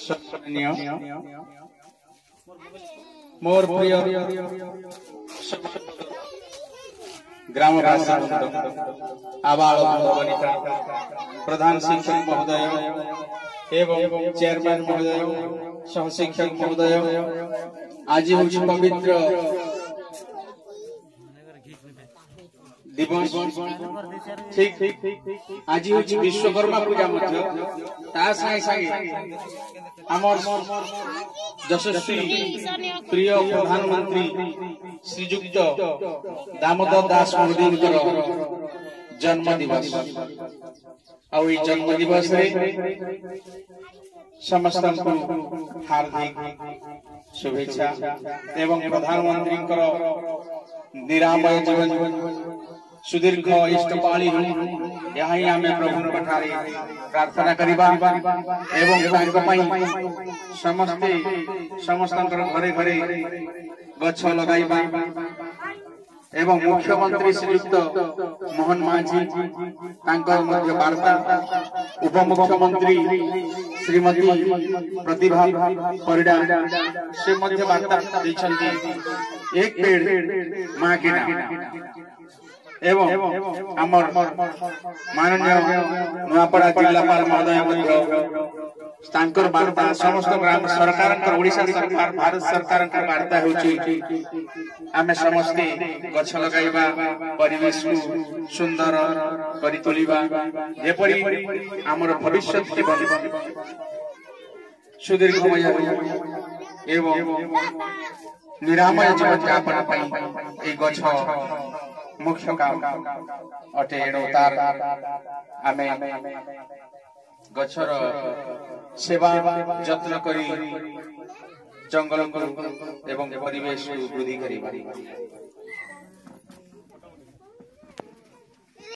सम्माननीय मोर प्रिय ग्रामवासी आबाल वनिता प्रधान शिक्षक महोदय एवं चेयरमैन महोदय सहशिक्षक महोदय आज हूँ पवित्र दिवस ठीक आज हूँ विश्वकर्मा पूजा आमर यशस्वी प्रिय प्रधानमंत्री श्रीजुक्त दामोदर दास मोदी जन्म दिवस और जन्म दिवस समस्त हार्दिक शुभेच्छा एवं प्रधानमंत्री निरामय जीवन सुदीर्घ इष्टपाली यहाँ आम प्रभु पठारे प्रार्थना करवा समस्ते समस्त घरे घरे गछ लगाइबा एवं मुख्यमंत्री श्रीयुक्त मोहन माझी वार्ता उपमुख्यमंत्री श्रीमती प्रतिभा परिडा से वार्ता एक पेड़ माँ के नाम एवं आमर माननीय नुआपड़ा जिलापाल महोदय वार्ता समस्त ग्राम सरकार ओडिशा सरकार भारत सरकार वार्ता आमे समस्ते गछ लगाइबा परिवेश को सुंदर करि तोलिबा जेपरि आमर भविष्य जीवन सुदीर्घमय एवं निरामय जीवन यापन ए गछ मुख्य काम अटे तार आमे गछर सेवा जत्न करी जंगल एवं परिवेश को वृद्धि करी।